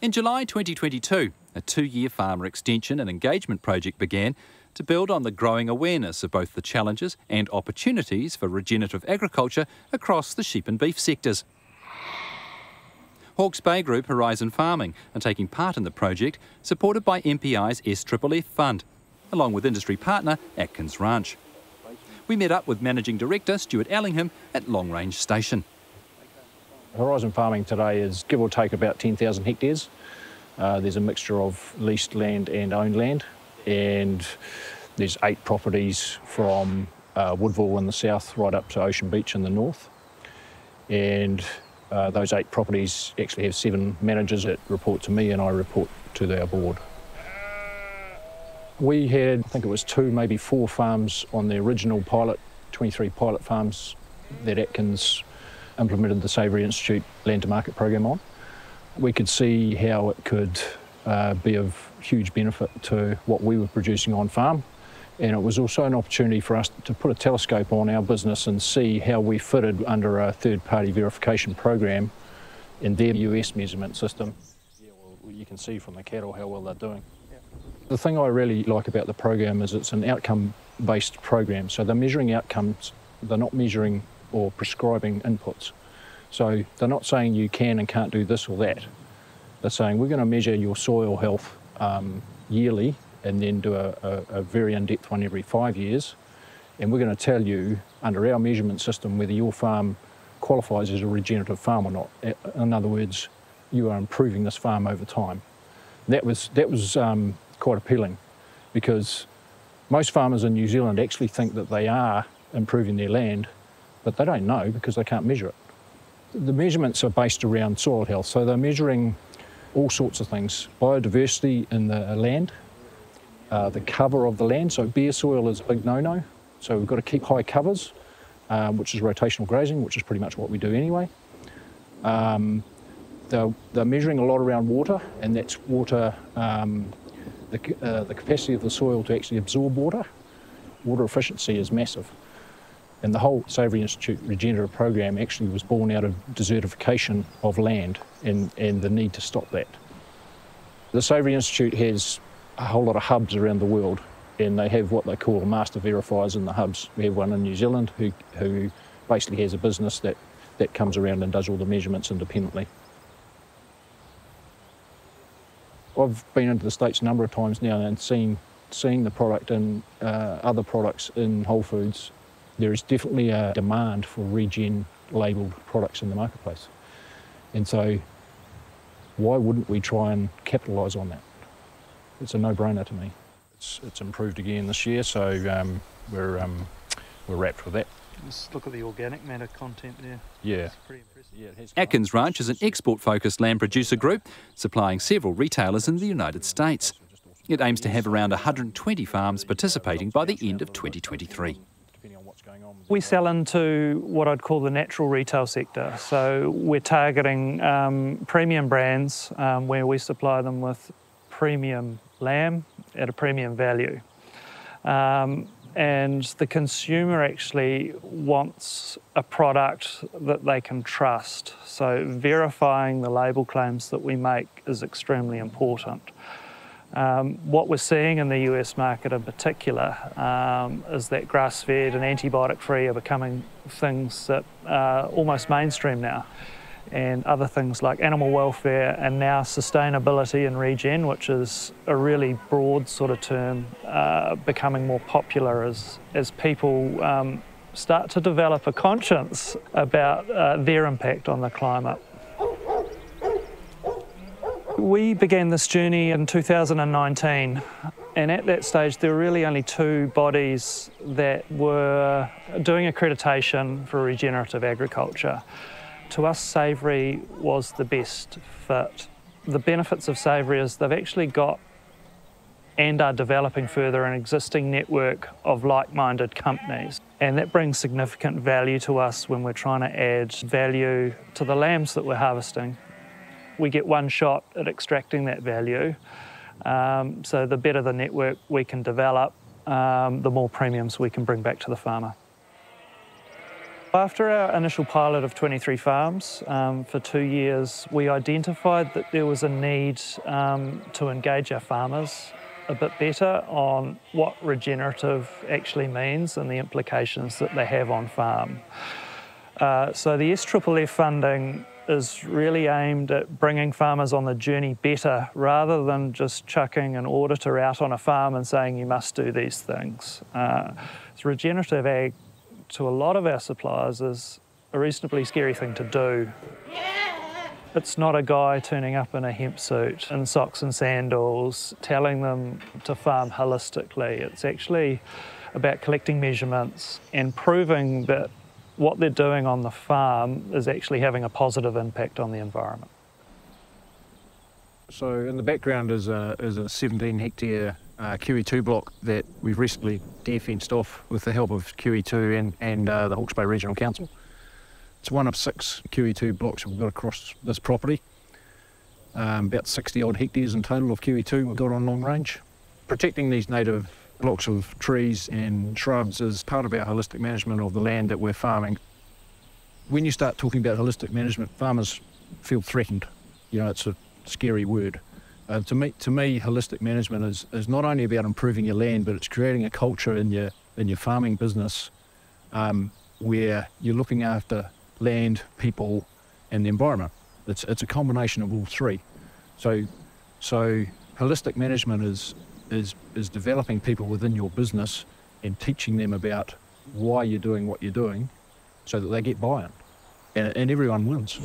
In July 2022, a 2-year farmer extension and engagement project began to build on the growing awareness of both the challenges and opportunities for regenerative agriculture across the sheep and beef sectors. Hawke's Bay Group Horizon Farming are taking part in the project, supported by MPI's SFFF fund, along with industry partner Atkins Ranch. We met up with Managing Director Stuart Ellingham at Long Range Station. Horizon Farming today is give or take about 10,000 hectares. There's a mixture of leased land and owned land, and there's 8 properties from Woodville in the south right up to Ocean Beach in the north. And those 8 properties actually have 7 managers that report to me, and I report to our board. We had, I think it was 2, maybe 4 farms on the original pilot, 23 pilot farms that Atkins implemented the Savory Institute land to market program on. We could see how it could be of huge benefit to what we were producing on farm, and it was also an opportunity for us to put a telescope on our business and see how we fitted under a third-party verification program in their US measurement system. Well, you can see from the cattle how well they're doing. The thing I really like about the program is it's an outcome-based program, so they're measuring outcomes, they're not measuring or prescribing inputs. So they're not saying you can and can't do this or that. They're saying we're going to measure your soil health yearly and then do a very in-depth one every 5 years. And we're going to tell you, under our measurement system, whether your farm qualifies as a regenerative farm or not. In other words, you are improving this farm over time. That was quite appealing, because most farmers in New Zealand actually think that they are improving their land, but they don't know because they can't measure it. The measurements are based around soil health, so they're measuring all sorts of things. Biodiversity in the land, the cover of the land, so bare soil is a big no-no, so we've got to keep high covers, which is rotational grazing, which is pretty much what we do anyway. They're measuring a lot around water, and that's water, the capacity of the soil to actually absorb water. Water efficiency is massive. And the whole Savory Institute regenerative program actually was born out of desertification of land and the need to stop that. The Savory Institute has a whole lot of hubs around the world, and they have what they call master verifiers in the hubs. We have one in New Zealand who basically has a business that comes around and does all the measurements independently. I've been into the States a number of times now and seeing the product and other products in Whole Foods. There is definitely a demand for regen labelled products in the marketplace. And so why wouldn't we try and capitalise on that? It's a no-brainer to me. It's improved again this year, so we're wrapped with that. Just look at the organic matter content there. Yeah. It's pretty impressive. Yeah, Atkins Ranch is an export-focused land producer group supplying several retailers in the United States. It aims to have around 120 farms participating by the end of 2023. We sell into what I'd call the natural retail sector. So we're targeting premium brands where we supply them with premium lamb at a premium value. And the consumer actually wants a product that they can trust. So verifying the label claims that we make is extremely important. What we're seeing in the US market in particular is that grass-fed and antibiotic-free are becoming things that are almost mainstream now. And other things like animal welfare and now sustainability and regen, which is a really broad sort of term, becoming more popular as people start to develop a conscience about their impact on the climate. We began this journey in 2019, and at that stage there were really only 2 bodies that were doing accreditation for regenerative agriculture. To us, Savory was the best fit. The benefits of Savory is they've actually got and are developing further an existing network of like-minded companies, and that brings significant value to us when we're trying to add value to the lambs that we're harvesting. We get one shot at extracting that value, so the better the network we can develop, the more premiums we can bring back to the farmer. After our initial pilot of 23 farms for 2 years, we identified that there was a need to engage our farmers a bit better on what regenerative actually means and the implications that they have on farm. So the SFFF funding is really aimed at bringing farmers on the journey better rather than just chucking an auditor out on a farm and saying you must do these things. So regenerative ag to a lot of our suppliers is a reasonably scary thing to do. It's not a guy turning up in a hemp suit and socks and sandals telling them to farm holistically. It's actually about collecting measurements and proving that what they're doing on the farm is actually having a positive impact on the environment. So in the background is a 17 hectare QE2 block that we've recently fenced off with the help of QE2 and the Hawke's Bay Regional Council. It's one of 6 QE2 blocks we've got across this property. About 60 odd hectares in total of QE2 we've got on long range. Protecting these native blocks of trees and shrubs is part of our holistic management of the land that we're farming. When you start talking about holistic management, farmers feel threatened. You know, it's a scary word. To me, holistic management is not only about improving your land, but it's creating a culture in your farming business where you're looking after land, people, and the environment. It's a combination of all three. So holistic management is developing people within your business and teaching them about why you're doing what you're doing, so that they get buy-in, and everyone wins.